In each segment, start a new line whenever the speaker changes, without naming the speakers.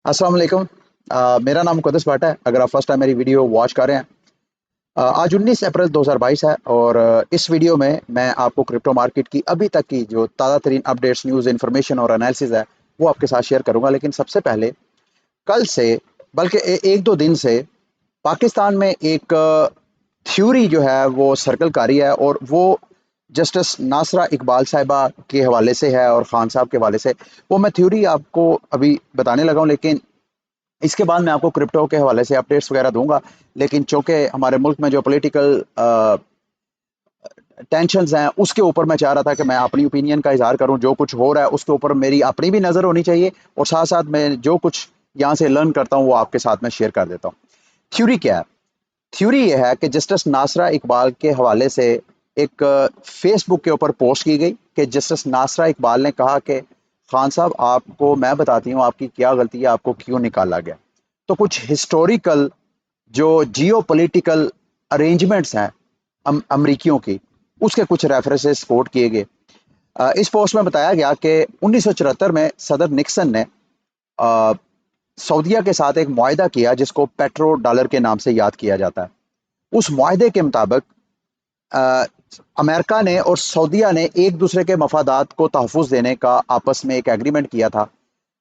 अस्सलाम वालेकुम। मेरा नाम मुक़द्दस भट्ट है। अगर आप फर्स्ट टाइम मेरी वीडियो वॉच कर रहे हैं। आज 19 अप्रैल 2022 है और इस वीडियो में मैं आपको क्रिप्टो मार्केट की अभी तक की जो ताज़ा तरीन अपडेट्स, न्यूज़, इन्फॉर्मेशन और एनालिसिस है वो आपके साथ शेयर करूंगा। लेकिन सबसे पहले कल से बल्कि एक दो दिन से पाकिस्तान में एक थ्योरी जो है वो सर्कल कर रही है और वो जस्टिस नासरा इकबाल साहिबा के हवाले से है और खान साहब के हवाले से। वो मैं थ्योरी आपको अभी बताने लगा हूँ, लेकिन इसके बाद मैं आपको क्रिप्टो के हवाले से अपडेट्स वगैरह दूंगा। लेकिन चूंकि हमारे मुल्क में जो पॉलिटिकल टेंशन्स हैं उसके ऊपर मैं चाह रहा था कि मैं अपनी ओपिनियन का इजहार करूं। जो कुछ हो रहा है उसके ऊपर मेरी अपनी भी नज़र होनी चाहिए और साथ साथ मैं जो कुछ यहाँ से लर्न करता हूँ वो आपके साथ में शेयर कर देता हूँ। थ्योरी क्या है? थ्योरी ये है कि जस्टिस नासरा इकबाल के हवाले से एक फेसबुक के ऊपर पोस्ट की गई कि जस्टिस नासरा इकबाल ने कहा कि खान साहब, आपको मैं बताती हूँ आपकी क्या गलती है, आपको क्यों निकाला गया। तो कुछ हिस्टोरिकल जो जियो पोलिटिकल अरेंजमेंट्स हैं अमरीकियों की, उसके कुछ रेफरेंसेस कोट किए गए। इस पोस्ट में बताया गया कि 1974 में सदर निक्सन ने अ, सऊदीया के साथ एक मुआहदा किया जिसको पेट्रो डॉलर के नाम से याद किया जाता है। उस मुआहदे के मुताबिक अ, अमेरिका ने और सऊदीया ने एक दूसरे के मफादात को तहफ़्फ़ुज़ देने का आपस में एक एग्रीमेंट किया था।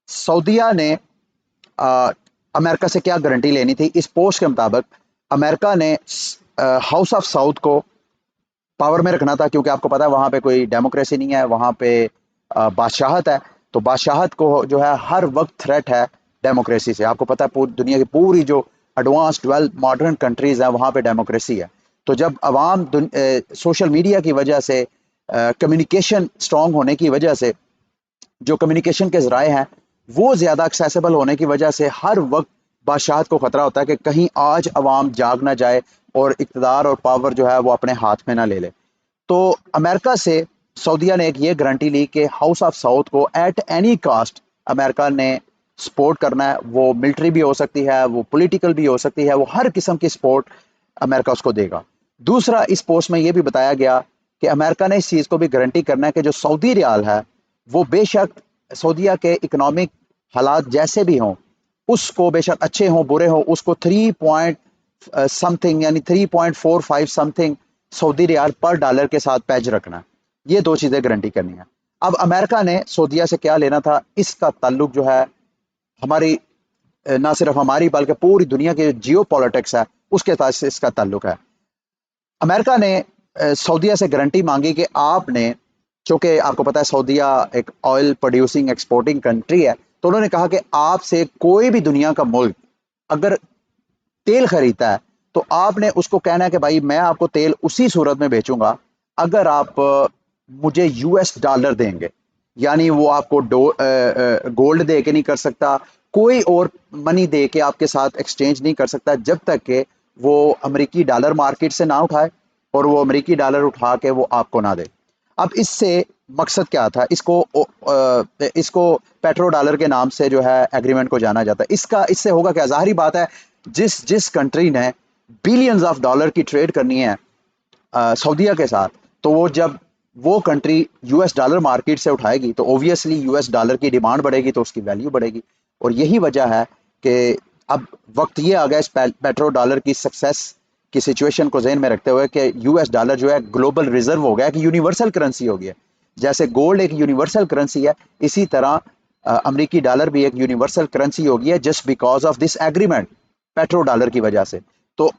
सऊदीया ने अ, अमेरिका से क्या गारंटी लेनी थी? इस पोस्ट के मुताबिक अमेरिका ने हाउस ऑफ साउथ को पावर में रखना था, क्योंकि आपको पता है वहां पे कोई डेमोक्रेसी नहीं है, वहां पे बादशाहत है। तो बादशाहत को जो है हर वक्त थ्रेट है डेमोक्रेसी से। आपको पता है पूरी दुनिया की पूरी जो एडवांस डेवलप मॉडर्न कंट्रीज हैं वहां पे डेमोक्रेसी है। तो जब अवाम सोशल मीडिया की वजह से, कम्युनिकेशन स्ट्रांग होने की वजह से, जो कम्युनिकेशन के ज़राए हैं वो ज़्यादा एक्सेसिबल होने की वजह से हर वक्त बादशाहत को ख़तरा होता है कि कहीं आज अवाम जाग ना जाए और इक़्तिदार और पावर जो है वो अपने हाथ में ना ले ले। तो अमेरिका से सऊदीया ने एक ये गारंटी ली कि हाउस ऑफ साउथ को एट एनी कास्ट अमेरिका ने सपोर्ट करना है। वो मिलिट्री भी हो सकती है, वो पॉलिटिकल भी हो सकती है, वो हर किस्म की सपोर्ट अमेरिका उसको देगा। दूसरा, इस पोस्ट में ये भी बताया गया कि अमेरिका ने इस चीज़ को भी गारंटी करना है कि जो सऊदी रियाल है वो बेशक सऊदीया के इकोनॉमिक हालात जैसे भी हों, उसको बेशक अच्छे हों बुरे हों, उसको 3 पॉइंट समथिंग यानी 3.45 समथिंग सऊदी रियाल पर डॉलर के साथ पैज रखना है। ये दो चीज़ें गारंटी करनी है। अब अमेरिका ने सऊदीया से क्या लेना था, इसका ताल्लुक जो है हमारी, ना सिर्फ हमारी बल्कि पूरी दुनिया के जियो पॉलिटिक्स है उसके साथ इसका ताल्लुक है। अमेरिका ने सऊदीया से गारंटी मांगी कि आपने, चूंकि आपको पता है सऊदीया एक ऑयल प्रोड्यूसिंग एक्सपोर्टिंग कंट्री है, तो उन्होंने कहा कि आपसे कोई भी दुनिया का मुल्क अगर तेल खरीदता है तो आपने उसको कहना है कि भाई मैं आपको तेल उसी सूरत में बेचूंगा अगर आप मुझे यूएस डॉलर देंगे। यानी वो आपको गोल्ड दे के नहीं कर सकता, कोई और मनी दे के आपके साथ एक्सचेंज नहीं कर सकता जब तक कि वो अमेरिकी डॉलर मार्केट से ना उठाए और वो अमेरिकी डॉलर उठा के वो आपको ना दे। अब इससे मकसद क्या था? इसको पेट्रो डॉलर के नाम से जो है एग्रीमेंट को जाना जाता है। इसका इससे होगा क्या? जाहिर बात है, जिस जिस कंट्री ने बिलियंस ऑफ डॉलर की ट्रेड करनी है सऊदीया के साथ, तो वो जब वो कंट्री यूएस डॉलर मार्केट से उठाएगी तो ऑब्वियसली यूएस डॉलर की डिमांड बढ़ेगी, तो उसकी वैल्यू बढ़ेगी। और यही वजह है कि अब वक्त ये आ गया इस पेट्रो डॉलर की सक्सेस की सिचुएशन को जहन में रखते हुए कि यूएस डॉलर जो है ग्लोबल रिजर्व हो गया, कि यूनिवर्सल करेंसी हो गया। जैसे गोल्ड एक यूनिवर्सल करेंसी है, इसी तरह अमरीकी डॉलर भी एक यूनिवर्सल करेंसी हो गई है just because of this agreement, petro dollar की वजह से। तो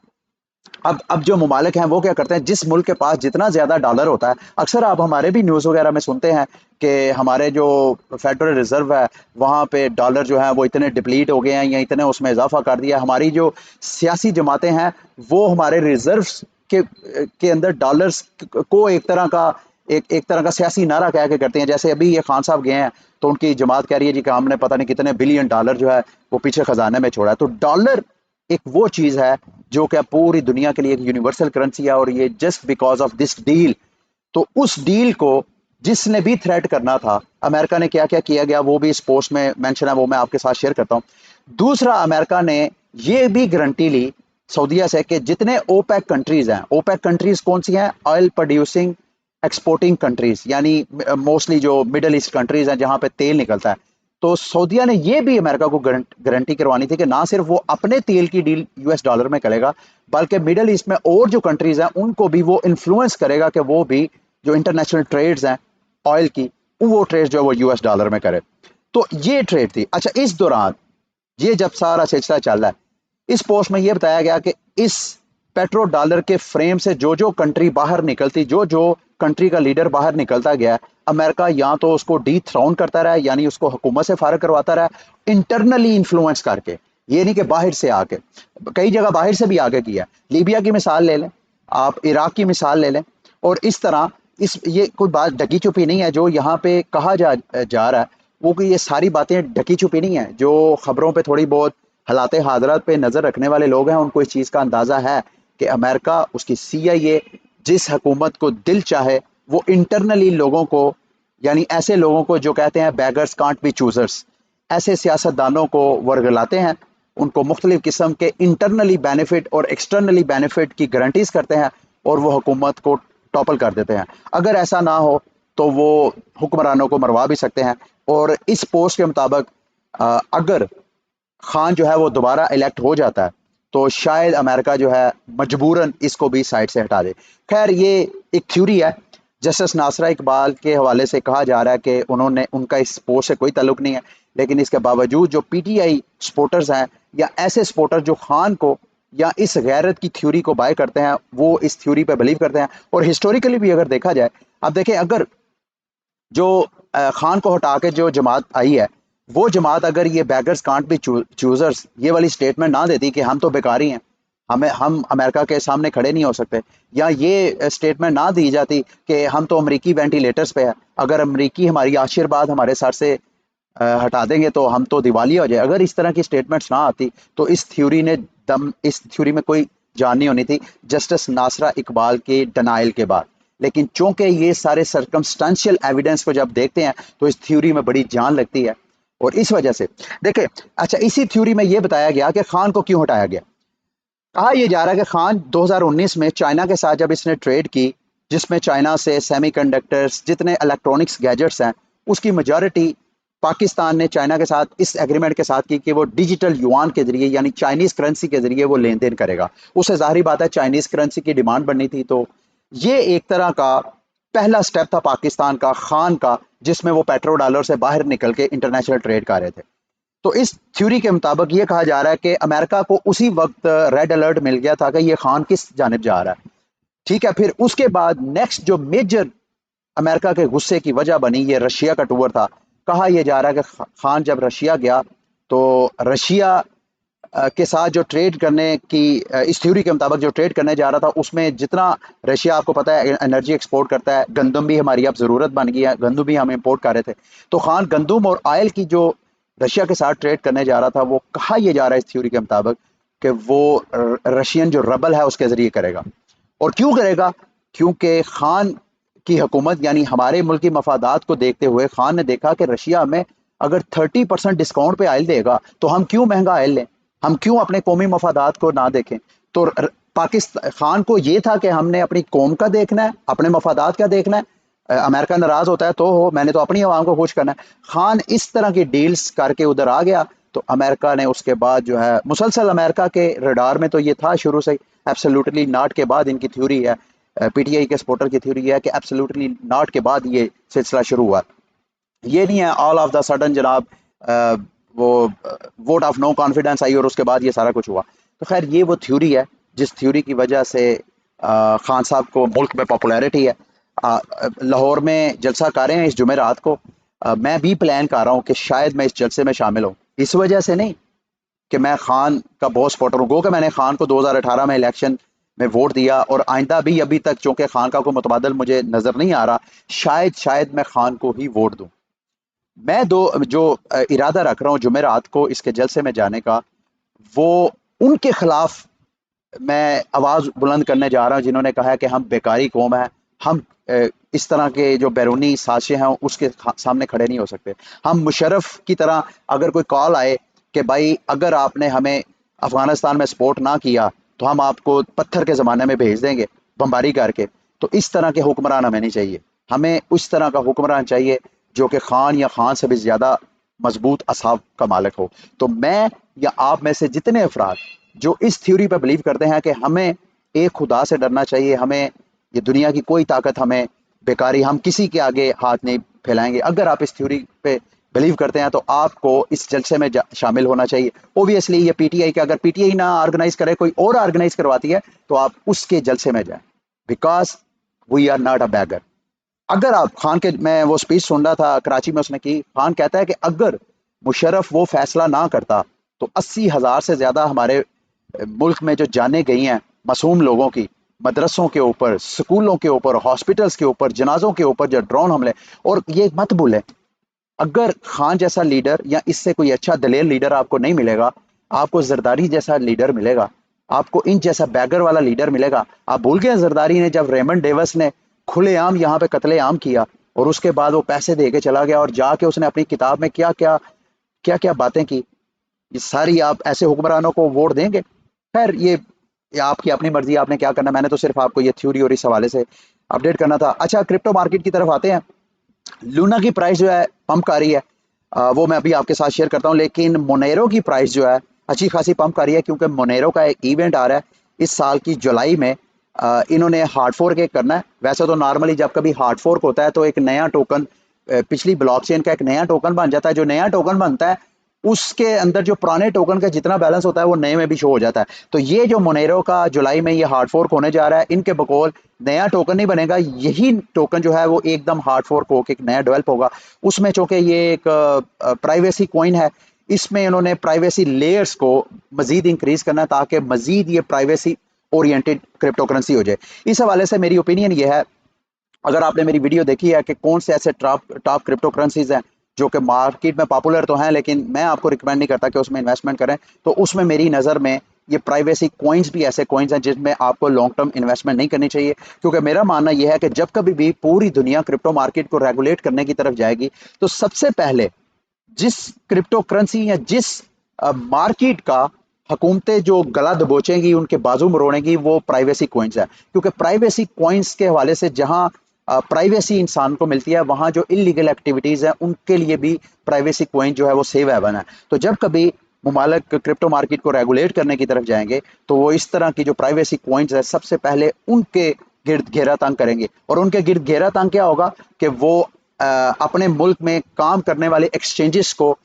अब जो ममालिक हैं वो क्या करते हैं, जिस मुल्क के पास जितना ज्यादा डॉलर होता है, अक्सर आप हमारे भी न्यूज़ वगैरह में सुनते हैं कि हमारे जो फेडरल रिजर्व है वहाँ पे डॉलर जो है वो इतने डिप्लीट हो गए हैं या इतने उसमें इजाफा कर दिया। हमारी जो सियासी जमातें हैं वो हमारे रिजर्व के अंदर डॉलर्स को एक तरह का सियासी नारा कह के करते हैं। जैसे अभी ये खान साहब गए हैं तो उनकी जमात कह रही है जी कि हमने पता नहीं कितने बिलियन डॉलर जो है वो पीछे खजाने में छोड़ा है। तो डॉलर एक वो चीज है जो कि पूरी दुनिया के लिए एक यूनिवर्सल करेंसी है, और ये just because of this deal. तो उस डील को जिसने भी थ्रेट करना था, अमेरिका ने क्या क्या किया गया वो भी इस पोस्ट में मेंशन है, वो मैं आपके साथ शेयर करता हूं। दूसरा, अमेरिका ने ये भी गारंटी ली सऊदीया से कि जितने ओपेक कंट्रीज हैं, ओपेक कंट्रीज कौन सी हैं? ऑयल प्रोड्यूसिंग एक्सपोर्टिंग कंट्रीज, यानी मोस्टली जो मिडल ईस्ट कंट्रीज हैं जहां पे तेल निकलता है। तो सऊदीया ने ये भी अमेरिका को गारंटी करवानी थी कि ना सिर्फ वो अपने तेल की डील यूएस डॉलर में करेगा, बल्कि मिडल ईस्ट में और जो कंट्रीज हैं उनको भी वो इन्फ्लुएंस करेगा कि वो भी जो इंटरनेशनल ट्रेड्स हैं ऑयल की, वो ट्रेड जो है वो यूएस डॉलर में करे। तो ये ट्रेड थी। अच्छा, इस दौरान ये जब सारा सिलसिला चल रहा है, इस पोस्ट में ये बताया गया कि इस पेट्रो डॉलर के फ्रेम से जो जो कंट्री बाहर निकलती, जो जो कंट्री का लीडर बाहर निकलता गया, अमेरिका या तो उसको डी थ्रोन करता रहा, यानी उसको हुकूमत से फारग करवाता रहा, इंटरनली इन्फ्लुएंस करके, ये नहीं कि बाहर से आके। कई जगह बाहर से भी आगे किया। लीबिया की मिसाल ले लें, आप इराक की मिसाल ले लें, और इस तरह ये कोई बात ढकी छुपी नहीं है जो यहाँ पे कहा जा रहा है, वो कि ये सारी बातें ढकी छुपी नहीं है। जो खबरों पे थोड़ी बहुत हालात हाजरात पे नज़र रखने वाले लोग हैं उनको इस चीज़ का अंदाज़ा है कि अमेरिका, उसकी सीआईए जिस हुकूमत को दिल चाहे वो इंटरनली लोगों को, यानी ऐसे लोगों को जो कहते हैं बैगर्स कांट बी चूजर्स, ऐसे सियासतदानों को वर्गलाते हैं, उनको मुख्तलिफ किस्म के इंटरनली बेनिफिट और एक्सटर्नली बेनिफिट की गारंटीज करते हैं और वो हुकूमत को टॉपल कर देते हैं। अगर ऐसा ना हो तो वो हुक्मरानों को मरवा भी सकते हैं। और इस पोस्ट के मुताबिक अगर खान जो है वो दोबारा इलेक्ट हो जाता है तो शायद अमेरिका जो है मजबूरन इसको भी साइड से हटा दे। खैर, ये एक थ्योरी है। जस्टिस नासरा इकबाल के हवाले से कहा जा रहा है कि उनका इस पोस्ट से कोई ताल्लुक नहीं है, लेकिन इसके बावजूद जो पीटीआई सपोर्टर्स हैं या ऐसे सपोर्टर जो खान को या इस गैरत की थ्योरी को बाय करते हैं, वो इस थ्योरी पे बिलीव करते हैं। और हिस्टोरिकली भी अगर देखा जाए, अब देखें, अगर जो खान को हटा के जो जमात आई है, वो जमात अगर ये बैगर्स कांट बी चूजर्स ये वाली स्टेटमेंट ना देती कि हम तो बेकारी हैं, हम अमेरिका के सामने खड़े नहीं हो सकते, या ये स्टेटमेंट ना दी जाती कि हम तो अमेरिकी वेंटिलेटर्स पे है, अगर अमेरिकी हमारी आशीर्वाद हमारे सर से हटा देंगे तो हम तो दिवालिया हो जाए, अगर इस तरह की स्टेटमेंट्स ना आती तो इस थ्योरी में कोई जान नहीं होनी थी जस्टिस नासरा इकबाल के डनाइल के बाद। लेकिन चूंकि ये सारे सर्कमस्टेंशियल एविडेंस को जब देखते हैं तो इस थ्योरी में बड़ी जान लगती है, और इस वजह से देखें। अच्छा, इसी थ्योरी में यह बताया गया कि खान को क्यों हटाया गया। कहा यह जा रहा है कि खान 2019 में चाइना के साथ जब इसने ट्रेड की, जिसमें चाइना से सेमीकंडक्टर्स, जितने इलेक्ट्रॉनिक्स गैजेट्स हैं, उसकी मेजॉरिटी पाकिस्तान ने चाइना के साथ इस एग्रीमेंट के साथ की कि वो डिजिटल युआन के जरिए, यानी चाइनीज करेंसी के जरिए वो लेन देन करेगा। उससे जाहिर बात है चाइनीज करेंसी की डिमांड बढ़नी थी। तो ये एक तरह का पहला स्टेप था पाकिस्तान का, खान का, जिसमें वो पेट्रो डॉलर से बाहर निकल के इंटरनेशनल ट्रेड कर रहे थे। तो इस थ्योरी के मुताबिक ये कहा जा रहा है कि अमेरिका को उसी वक्त रेड अलर्ट मिल गया था कि ये खान किस जानिब जा रहा है। ठीक है, फिर उसके बाद नेक्स्ट जो मेजर अमेरिका के गुस्से की वजह बनी, ये रशिया का टूर था। कहा यह जा रहा है कि खान जब रशिया गया तो रशिया के साथ जो ट्रेड करने की, इस थ्योरी के मुताबिक जो ट्रेड करने जा रहा था, उसमें जितना रशिया, आपको पता है, एनर्जी एक्सपोर्ट करता है, गंदम भी हमारी अब ज़रूरत बन गई है, गंदम भी हम इंपोर्ट कर रहे थे। तो खान गंदम और आयल की जो रशिया के साथ ट्रेड करने जा रहा था, वो कहा यह जा रहा है इस थ्योरी के मुताबिक कि वो रशियन जो रबल है उसके ज़रिए करेगा। और क्यों करेगा? क्योंकि खान की हुकूमत, यानी हमारे मुल्क की मफादात को देखते हुए, खान ने देखा कि रशिया हमें अगर 30% डिस्काउंट पे आयल देगा तो हम क्यों महंगा आयल लें, हम क्यों अपने कौमी मफादात को ना देखें। तो पाकिस्तान, खान को ये था कि हमने अपनी कौम का देखना है, अपने मफादात का देखना है। अमेरिका नाराज होता है तो हो, मैंने तो अपनी आवाम को खुश करना है। खान इस तरह की डील्स करके उधर आ गया, तो अमेरिका ने उसके बाद जो है मुसलसल, अमेरिका के रडार में तो ये था शुरू से, एब्सोल्युटली नॉट के बाद इनकी थ्योरी है, पीटीआई के सपोर्टर की थ्योरी है कि एब्सोल्युटली नॉट के बाद ये सिलसिला शुरू हुआ। ये नहीं है ऑल ऑफ द सडन जनाब वो वोट ऑफ नो कॉन्फिडेंस आई और उसके बाद ये सारा कुछ हुआ। तो खैर, ये वो थ्योरी है जिस थ्योरी की वजह से खान साहब को मुल्क में पॉपुलैरिटी है। लाहौर में जलसा कर रहे हैं इस जुमेरात को। मैं भी प्लान कर रहा हूँ कि शायद मैं इस जलसे में शामिल हूँ, इस वजह से नहीं कि मैं खान का बहुत सपोर्टर हूँ, गो कि मैंने खान को 2018 में इलेक्शन में वोट दिया और आइंदा भी अभी तक चूंकि खान का कोई मुतबादल मुझे नजर नहीं आ रहा, शायद मैं खान को ही वोट दूं। मैं जो इरादा रख रहा हूँ जुमेरात को इसके जलसे में जाने का, वो उनके खिलाफ मैं आवाज बुलंद करने जा रहा हूँ जिन्होंने कहा है कि हम बेकारी कौम है, हम इस तरह के जो बैरूनी साजिशें हैं उसके सामने खड़े नहीं हो सकते। हम मुशर्रफ की तरह अगर कोई कॉल आए कि भाई अगर आपने हमें अफगानिस्तान में सपोर्ट ना किया तो हम आपको पत्थर के ज़माने में भेज देंगे बमबारी करके, तो इस तरह के हुक्मरान हमें नहीं चाहिए। हमें उस तरह का हुक्मरान चाहिए जो कि खान या खान से भी ज़्यादा मजबूत असाब का मालिक हो। तो मैं या आप में से जितने अफराद जो इस थ्योरी पर बिलीव करते हैं कि हमें एक खुदा से डरना चाहिए, हमें ये दुनिया की कोई ताकत हमें बेकारी, हम किसी के आगे हाथ नहीं फैलाएंगे, अगर आप इस थ्योरी पे बिलीव करते हैं तो आपको इस जलसे में शामिल होना चाहिए। ओबियसली ये पीटीआई का, अगर पीटीआई ना ऑर्गेनाइज करे, कोई और ऑर्गेनाइज करवाती है, तो आप उसके जलसे में जाएं, because we are not a beggar. अगर आप खान के, मैं वो स्पीच सुन रहा था कराची में, उसने की, खान कहता है कि अगर मुशर्रफ वो फैसला ना करता तो 80,000 से ज्यादा हमारे मुल्क में जो जाने गई हैं मासूम लोगों की, मदरसों के ऊपर, स्कूलों के ऊपर, हॉस्पिटल्स के ऊपर, जनाजों के ऊपर जो ड्रोन हमले। और ये मत भूलें, अगर खान जैसा लीडर या इससे कोई अच्छा दलेर लीडर आपको नहीं मिलेगा, आपको जरदारी जैसा लीडर मिलेगा, आपको इन जैसा बैगर वाला लीडर मिलेगा। आप भूल गए जरदारी ने जब रेमंड डेविस ने खुलेआम यहाँ पे कत्लेआम किया और उसके बाद वो पैसे दे के चला गया और जाके उसने अपनी किताब में क्या क्या क्या क्या बातें की। ये सारी आप ऐसे हुक्मरानों को वोट देंगे? खैर ये आपकी अपनी मर्जी, आपने क्या करना, मैंने तो सिर्फ आपको ये थ्योरी और इस हवाले से अपडेट करना था। अच्छा, क्रिप्टो मार्केट की तरफ आते हैं। लूना की प्राइस जो है पंप आ रही है, वो मैं अभी आपके साथ शेयर करता हूँ। लेकिन मोनेरो की प्राइस जो है अच्छी खासी पंप आ रही है, क्योंकि मोनेरो का एक इवेंट आ रहा है इस साल की जुलाई में। इन्होंने हार्ड फोर्क एक करना है। वैसे तो नॉर्मली जब कभी हार्ड फोर्क होता है तो एक नया टोकन, पिछली ब्लॉकचेन का एक नया टोकन बन जाता है। जो नया टोकन बनता है उसके अंदर जो पुराने टोकन का जितना बैलेंस होता है वो नए में भी शो हो जाता है। तो ये जो मोनेरो का जुलाई में ये हार्ड फोर्क होने जा रहा है, इनके बकौल नया टोकन नहीं बनेगा, यही टोकन जो है वो एकदम हार्ड फोर्क होकर एक नया डेवलप होगा। उसमें चूंकि ये एक प्राइवेसी कॉइन है, इसमें इन्होंने प्राइवेसी लेयर्स को मजीद इंक्रीज करना ताकि मजीद ये प्राइवेसी ओरिएंटेड क्रिप्टो करेंसी हो जाए। इस हवाले से मेरी ओपिनियन ये है, अगर आपने मेरी वीडियो देखी है कि कौन से ऐसे टॉप टॉप क्रिप्टो करेंसीज हैं जो कि मार्केट में पॉपुलर तो हैं, लेकिन मैं आपको रिकमेंड नहीं करता कि उसमें इन्वेस्टमेंट करें, तो उसमें मेरी नज़र में ये प्राइवेसी कॉइन्स भी ऐसे कॉइन्स हैं जिसमें आपको लॉन्ग टर्म इन्वेस्टमेंट नहीं करनी चाहिए। क्योंकि मेरा मानना यह है कि जब कभी भी पूरी दुनिया क्रिप्टो मार्केट को रेगुलेट करने की तरफ जाएगी, तो सबसे पहले जिस क्रिप्टो करेंसी या जिस मार्केट का हुकूमतें जो गला दबोचेंगी, उनके बाजू मरोड़ेंगी, वो प्राइवेसी कॉइन्स है। क्योंकि प्राइवेसी कॉइन्स के हवाले से जहां प्राइवेसी इंसान को मिलती है, वहां जो इलीगल एक्टिविटीज है उनके लिए भी प्राइवेसी कॉइन जो है वो सेव हेवन है। तो जब कभी मुमालिक क्रिप्टो मार्केट को रेगुलेट करने की तरफ जाएंगे, तो वो इस तरह की जो प्राइवेसी कॉइन्स है सबसे पहले उनके गिर्द घेरा तंग करेंगे। और उनके गिर्द घेरा तंग क्या होगा कि वो अपने मुल्क में काम करने वाले एक्सचेंजेस को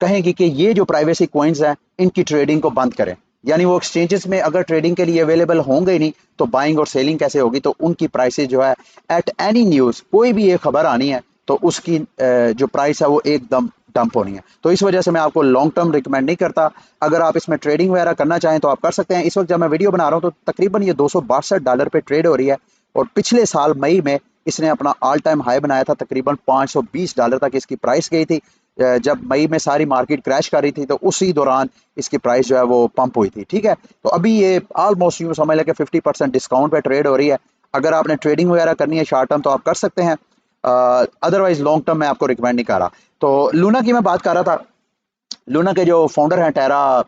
कहेंगे कि ये जो प्राइवेसी कॉइन्स हैं इनकी ट्रेडिंग को बंद करें। यानी वो एक्सचेंजेस में अगर ट्रेडिंग के लिए अवेलेबल होंगे ही नहीं, तो बाइंग और सेलिंग कैसे होगी? तो उनकी प्राइसेस जो है एट एनी न्यूज, कोई भी ये खबर आनी है तो उसकी जो प्राइस है वो एकदम डंप होनी है। तो इस वजह से मैं आपको लॉन्ग टर्म रिकमेंड नहीं करता। अगर आप इसमें ट्रेडिंग वगैरह करना चाहें तो आप कर सकते हैं। इस वक्त जब मैं वीडियो बना रहा हूँ तो तकरीबन ये $262 पे ट्रेड हो रही है, और पिछले साल मई में इसने अपना ऑल टाइम हाई बनाया था, तकरीबन $520 तक इसकी प्राइस गई थी। जब मई में सारी मार्केट क्रैश कर रही थी तो उसी दौरान इसकी प्राइस जो है वो पंप हुई थी। ठीक है, तो अभी ये ऑलमोस्ट यूँ समझ लें कि 50% डिस्काउंट पे ट्रेड हो रही है। अगर आपने ट्रेडिंग वगैरह करनी है शॉर्ट टर्म तो आप कर सकते हैं, अदरवाइज लॉन्ग टर्म मैं आपको रिकमेंड नहीं कर रहा। तो लूना की मैं बात कर रहा था। लूना के जो फाउंडर हैं टेरा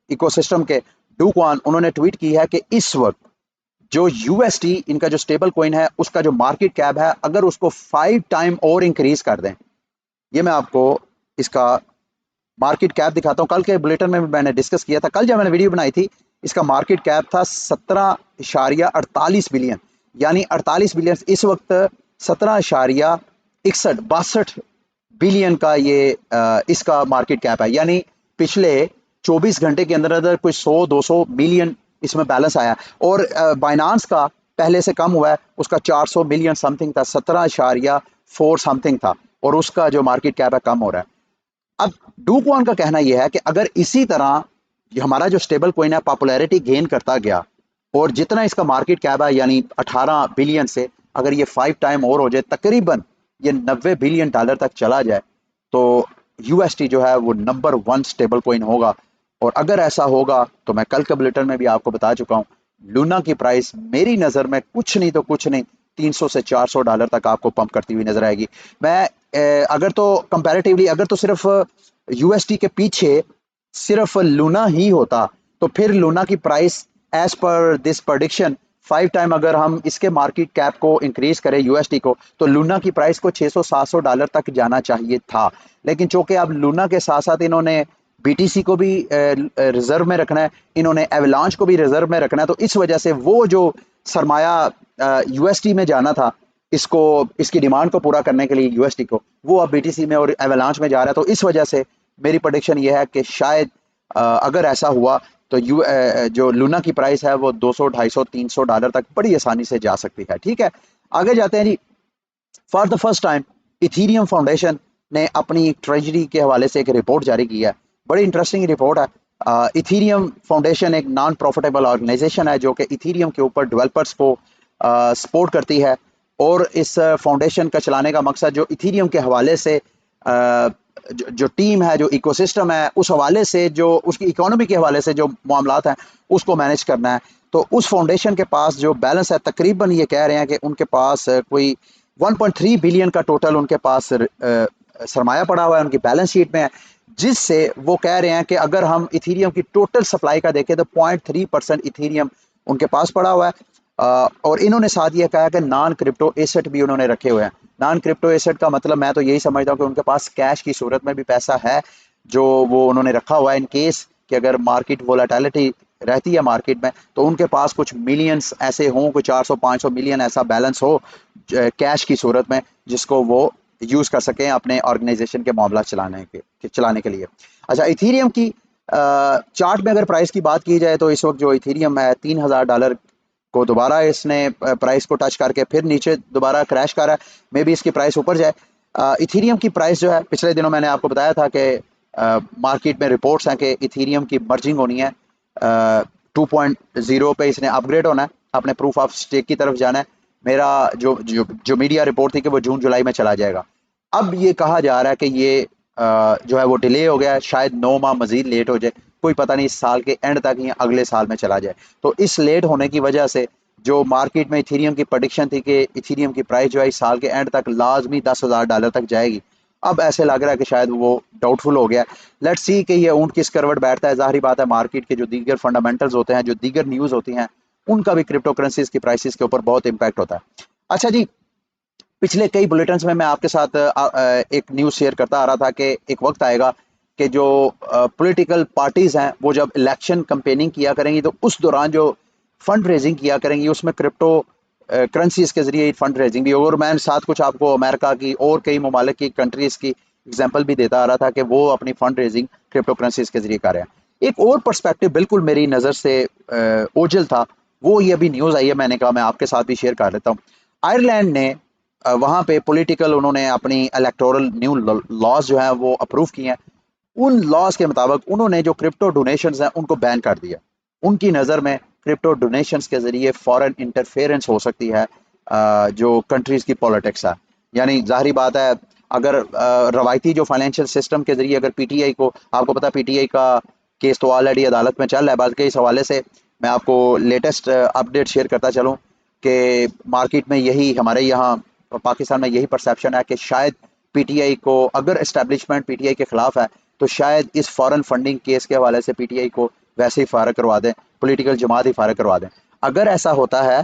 इकोसिस्टम के, डू क्वान, उन्होंने ट्वीट की है कि इस वक्त जो यूएसटी इनका जो स्टेबल कॉइन है उसका जो मार्केट कैप है, अगर उसको 5 टाइम और इंक्रीज कर दें, ये मैं आपको इसका मार्केट कैप दिखाता हूँ। कल के बुलेटिन में मैंने डिस्कस किया था, कल जब मैंने वीडियो बनाई थी, इसका मार्केट कैप था 17.48 बिलियन, यानी 48 बिलियन। इस वक्त 17.61 बिलियन का ये इसका मार्केट कैप है। यानी पिछले 24 घंटे के अंदर अंदर कोई 100-200 मिलियन इसमें बैलेंस आया। और बाइनांस का पहले से कम हुआ है, उसका 400 मिलियन समथिंग था, 17.4 समथिंग था, और उसका जो मार्केट कैप है कम हो रहा है। अब डू क्वान का कहना यह है कि अगर इसी तरह हमारा जो स्टेबल कॉइन है पॉपुलैरिटी गेन करता गया, और जितना इसका मार्केट कैप है यानी 18 बिलियन से अगर ये 5 टाइम और हो जाए, तकरीबन ये $90 बिलियन तक चला जाए, तो यूएसटी जो है वो नंबर 1 स्टेबल कॉइन होगा। और अगर ऐसा होगा तो मैं कल के बुलेटिन में भी आपको बता चुका हूँ, लूना की प्राइस मेरी नज़र में कुछ नहीं तो कुछ नहीं $300 से $400 तक आपको पंप करती हुई नजर आएगी। मैं अगर तो कंपैरेटिवली अगर तो सिर्फ यूएसटी के पीछे सिर्फ लूना ही होता, तो फिर लूना की price as per this prediction 5 time अगर हम इसके मार्केट कैप को इंक्रीज करें यूएसटी को, तो लूना की प्राइस को $600-700 तक जाना चाहिए था। लेकिन चूंकि अब लूना के साथ साथ इन्होंने बीटीसी को भी रिजर्व में रखना है, इन्होंने एवलांच को भी रिजर्व में रखना है, तो इस वजह से वो जो सरमाया यूएसटी में जाना था इसको, इसकी डिमांड को पूरा करने के लिए यूएसटी को, वो अब बीटीसी में और एवलांच में जा रहा है। तो इस वजह से मेरी प्रेडिक्शन ये है कि शायद अगर ऐसा हुआ तो जो लूना की प्राइस है वो 200, 250, 300 डॉलर तक बड़ी आसानी से जा सकती है। ठीक है, आगे जाते हैं जी। For the first time Ethereum Foundation ने अपनी ट्रेजरी के हवाले से एक रिपोर्ट जारी की है। बड़ी इंटरेस्टिंग रिपोर्ट है। इथीरियम फाउंडेशन एक नॉन प्रॉफिटेबल ऑर्गेनाइजेशन है जो कि इथीरियम के ऊपर डेवलपर्स को सपोर्ट करती है, और इस फाउंडेशन का चलाने का मकसद जो इथीरियम के हवाले से जो टीम है, जो इकोसिस्टम है, उस हवाले से जो उसकी इकोनॉमी के हवाले से जो मामलात हैं उसको मैनेज करना है। तो उस फाउंडेशन के पास जो बैलेंस है, तकरीबन ये कह रहे हैं कि उनके पास कोई 1.3 बिलियन का टोटल उनके पास सरमाया पड़ा हुआ है, उनकी बैलेंस शीट में है, जिससे वो कह रहे हैं कि अगर हम इथीरियम की टोटल सप्लाई का देखें तो 0.3% इथीरियम उनके पास पड़ा हुआ है। और इन्होंने साथ ये कहा कि नॉन क्रिप्टो एसेट भी उन्होंने रखे हुए हैं। नॉन क्रिप्टो एसेट का मतलब मैं तो यही समझता हूँ कि उनके पास कैश की सूरत में भी पैसा है जो वो उन्होंने रखा हुआ है, इन केस कि अगर मार्केट वोलेटिलिटी रहती है मार्केट में, तो उनके पास कुछ मिलियंस ऐसे हों, कुछ 400-500 मिलियन ऐसा बैलेंस हो कैश की सूरत में, जिसको वो यूज़ कर सकें अपने ऑर्गेनाइजेशन के मामला चलाने के लिए। अच्छा, इथीरियम की चार्ट में अगर प्राइस की बात की जाए तो इस वक्त जो इथीरियम है $3000 को दोबारा इसने प्राइस को टच करके फिर नीचे दोबारा क्रैश करा है। मे बी इसकी प्राइस ऊपर जाए। इथीरियम की प्राइस जो है, पिछले दिनों मैंने आपको बताया था कि मार्केट में रिपोर्ट्स हैं कि इथीरियम की मर्जिंग होनी है, 2.0 पे इसने अपग्रेड होना है, अपने प्रूफ ऑफ स्टेक की तरफ जाना है। मेरा जो मीडिया रिपोर्ट थी कि वो जून जुलाई में चला जाएगा। अब ये कहा जा रहा है कि ये जो है वो डिले हो गया है, शायद 9 माह मजीद लेट हो जाए, कोई पता नहीं, इस साल के एंड तक या अगले साल में चला जाए। तो इस लेट होने की वजह से जो मार्केट में इथीरियम की प्रेडिक्शन थी कि इथीरियम की प्राइस जो है इस साल के एंड तक लाजमी $10,000 तक जाएगी, अब ऐसे लग रहा है कि शायद वो डाउटफुल हो गया। लेट्स सी कि ये ऊंट किस करवट बैठता है। जाहिर बात है मार्केट के जो दीगर फंडामेंटल्स होते हैं, जो दीगर न्यूज़ होती हैं, उनका भी क्रिप्टो करेंसीज की प्राइसेस के ऊपर बहुत इंपैक्ट होता है। अच्छा जी, पिछले कई बुलेटिन्स में मैं आपके साथ एक न्यूज़ शेयर करता आ रहा था कि एक वक्त आएगा कि जो पॉलिटिकल पार्टीज हैं वो जब इलेक्शन कैंपेनिंग किया करेंगी तो उस दौरान जो फंड रेजिंग किया करेंगी उसमें क्रिप्टो करेंसीज के जरिए फंड रेजिंग भी होगी। और मैं साथ कुछ आपको अमेरिका की और कई ममालिक की कंट्रीज की एग्जांपल भी देता आ रहा था कि वो अपनी फंड रेजिंग क्रिप्टो करेंसीज के जरिए कर रहे हैं। एक और पर्सपेक्टिव बिल्कुल मेरी नज़र से ओझल था, वो ये अभी न्यूज़ आई है, मैंने कहा मैं आपके साथ भी शेयर कर लेता हूँ। आयरलैंड ने वहाँ पे पॉलिटिकल उन्होंने अपनी इलेक्टोरल न्यू लॉज जो है वो अप्रूव किए हैं। उन लॉज के मुताबिक उन्होंने जो क्रिप्टो डोनेशंस हैं उनको बैन कर दिया। उनकी नज़र में क्रिप्टो डोनेशंस के जरिए फॉरेन इंटरफेरेंस हो सकती है जो कंट्रीज की पॉलिटिक्स है। यानी जाहिर बात है, अगर रवायती जो फाइनेंशियल सिस्टम के जरिए अगर पीटीआई को, आपको पता पीटीआई का केस तो ऑलरेडी अदालत में चल रहा है, बल्कि इस हवाले से मैं आपको लेटेस्ट अपडेट शेयर करता चलूँ कि मार्केट में यही, हमारे यहाँ पाकिस्तान में यही परसेप्शन है कि शायद पीटीआई को, अगर एस्टेब्लिशमेंट पीटीआई के खिलाफ है तो शायद इस फॉरेन फंडिंग केस के हवाले से पीटीआई को वैसे ही फारग करवा दें, पॉलिटिकल जमात ही फारग करवा दें। अगर ऐसा होता है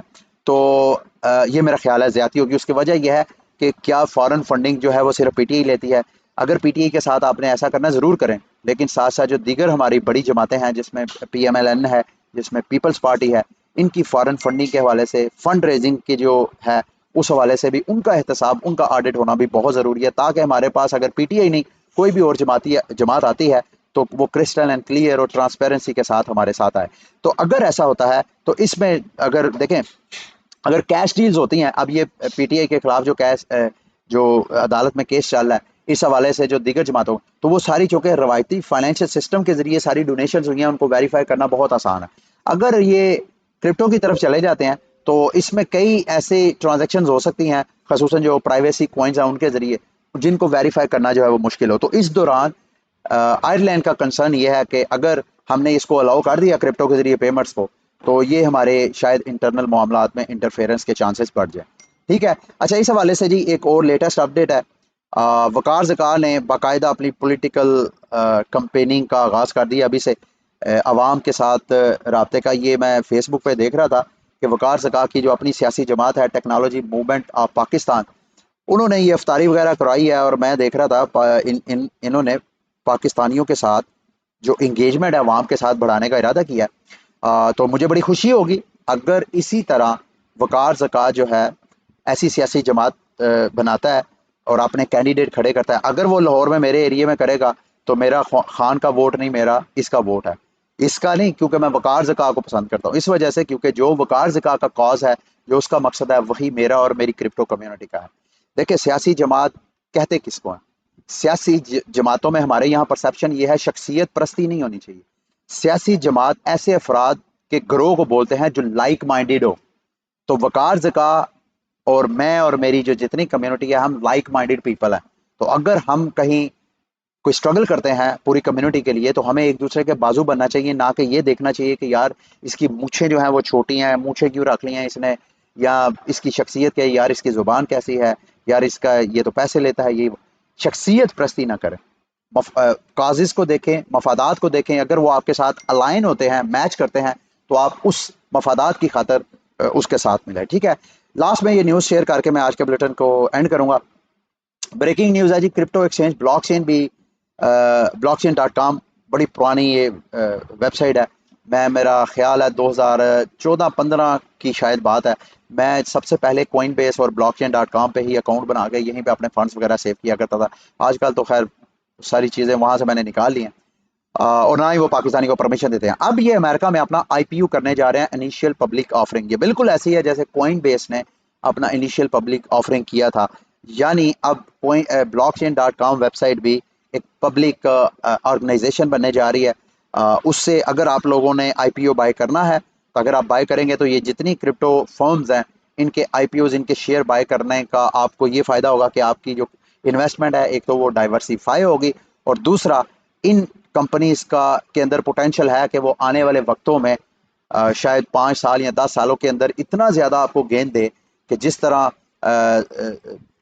तो ये मेरा ख्याल है ज़्यादती होगी। उसकी वजह यह है कि क्या फॉरेन फंडिंग जो है वो सिर्फ पीटीआई लेती है। अगर पीटीआई के साथ आपने ऐसा करना ज़रूर करें, लेकिन साथ साथ जो दीगर हमारी बड़ी जमातें हैं जिसमें पीएमएलएन है, जिसमें पीपल्स पार्टी है, इनकी फॉरेन फंडिंग के हवाले से, फंड रेजिंग की जो है उस हवाले से भी उनका एहतसाब, उनका ऑडिट होना भी बहुत ज़रूरी है, ताकि हमारे पास अगर पीटीआई नहीं कोई भी और जमात आती है तो वो क्रिस्टल एंड क्लियर और ट्रांसपेरेंसी के साथ हमारे साथ आए। तो अगर ऐसा होता है तो इसमें अगर देखें, अगर कैश डील्स होती हैं, अब ये पीटीआई के खिलाफ जो कैश जो अदालत में केस चल रहा है इस हवाले से जो दीगर जमातों, तो वो सारी चूँकि रवायती फाइनेंशियल सिस्टम के जरिए सारी डोनेशन हुई हैं, उनको वेरीफाई करना बहुत आसान है। अगर ये क्रिप्टो की तरफ चले जाते हैं तो इसमें कई ऐसे ट्रांजेक्शन हो सकती हैं, खसूसन जो प्राइवेसी कॉइन्स हैं उनके जरिए, जिनको वेरीफाई करना जो है वो मुश्किल हो। तो इस दौरान आयरलैंड का कंसर्न ये है कि अगर हमने इसको अलाउ कर दिया क्रिप्टो के जरिए पेमेंट्स को, तो ये हमारे शायद इंटरनल मामलात में इंटरफेरेंस के चांसेस बढ़ जाए। ठीक है। अच्छा, इस हवाले से जी एक और लेटेस्ट अपडेट है। वकार ज़कार ने बाकायदा अपनी पॉलिटिकल कंपेनिंग का आगाज़ कर दिया अभी से, अवाम के साथ राब्ते का। ये मैं फेसबुक पे देख रहा था कि वकार ज़कार की जो अपनी सियासी जमात है, टेक्नोलॉजी मूवमेंट ऑफ पाकिस्तान, उन्होंने ये इफ्तारी वगैरह करवाई है और मैं देख रहा था इन्होंने पाकिस्तानियों के साथ जो इंगेजमेंट है अवाम के साथ बढ़ाने का इरादा किया है। तो मुझे बड़ी खुशी होगी अगर इसी तरह वकार ज़कात जो है ऐसी सियासी जमात बनाता है और अपने कैंडिडेट खड़े करता है। अगर वो लाहौर में मेरे एरिया में करेगा तो मेरा खान का वोट नहीं, मेरा इसका वोट है, इसका नहीं, क्योंकि मैं वकार ज़का को पसंद करता हूँ इस वजह से, क्योंकि जो वकार ज़का का कॉज है, जो उसका मकसद है, वही मेरा और मेरी क्रिप्टो कम्युनिटी का है। देखिए सियासी जमात कहते किसको है? सियासी जमातों में हमारे यहाँ परसेप्शन ये है शख्सियत परस्ती नहीं होनी चाहिए। सियासी जमात ऐसे अफराद के ग्रोह को बोलते हैं जो लाइक माइंडेड हो। तो वकार ज़का और मैं और मेरी जो जितनी कम्युनिटी है, हम लाइक माइंडेड पीपल हैं। तो अगर हम कहीं कोई स्ट्रगल करते हैं पूरी कम्युनिटी के लिए तो हमें एक दूसरे के बाजू बनना चाहिए, ना कि ये देखना चाहिए कि यार इसकी मूछें जो हैं वो छोटी हैं, मूछें क्यों रख ली हैं इसने, या इसकी शख्सियत क्या है, यार इसकी ज़ुबान कैसी है, यार इसका ये तो पैसे लेता है। ये शख्सियत परस्ती ना करें, काजिज़ को देखें, मफादात को देखें। अगर वो आपके साथ अलाइन होते हैं, मैच करते हैं, तो आप उस मफादात की खातर उसके साथ मिले। ठीक है, लास्ट में ये न्यूज़ शेयर करके मैं आज के बुलेटिन को एंड करूंगा। ब्रेकिंग न्यूज़ है जी, क्रिप्टो एक्सचेंज ब्लॉकचेन भी blockchain.com बड़ी पुरानी ये वेबसाइट है। मैं मेरा ख्याल है 2014-15 की शायद बात है। मैं सबसे पहले कोइन बेस और blockchain.com पे ही अकाउंट बना के यहीं पे अपने फंड्स वगैरह सेव किया करता था। आजकल तो खैर सारी चीज़ें वहाँ से मैंने निकाल ली हैं और ना ही वो पाकिस्तानी को परमिशन देते हैं। अब ये अमेरिका में अपना आईपीओ करने जा रहे हैं, इनिशियल पब्लिक ऑफरिंग। ये बिल्कुल ऐसी है जैसे कोइन बेस ने अपना इनिशियल पब्लिक ऑफरिंग किया था। यानी अब कोइन blockchain.com वेबसाइट भी एक पब्लिक ऑर्गेनाइजेशन बनने जा रही है। उससे अगर आप लोगों ने आईपीओ बाय करना है, तो अगर आप बाय करेंगे तो ये जितनी क्रिप्टो फर्म्स हैं, इनके आईपीओज, इनके शेयर बाय करने का आपको ये फ़ायदा होगा कि आपकी जो इन्वेस्टमेंट है, एक तो वो डाइवर्सिफाई होगी, और दूसरा इन कंपनीज का के अंदर पोटेंशियल है कि वो आने वाले वक्तों में शायद 5 साल या 10 सालों के अंदर इतना ज़्यादा आपको गेंद दे कि जिस तरह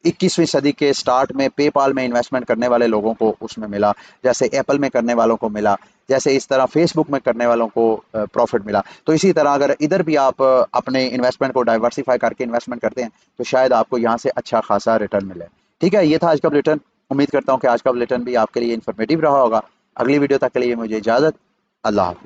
21वीं सदी के स्टार्ट में पेपाल में इन्वेस्टमेंट करने वाले लोगों को उसमें मिला, जैसे एप्पल में करने वालों को मिला, जैसे इस तरह फेसबुक में करने वालों को प्रॉफिट मिला। तो इसी तरह अगर इधर भी आप अपने इन्वेस्टमेंट को डाइवर्सिफाई करके इन्वेस्टमेंट करते हैं तो शायद आपको यहाँ से अच्छा खासा रिटर्न मिले। ठीक है, ये था आज का बुलेटिन। उम्मीद करता हूँ कि आज का बुलेटिन भी आपके लिए इन्फॉर्मेटिव रहा होगा। अगली वीडियो तक के लिए मुझे इजाज़त। अल्लाह हाफिज़।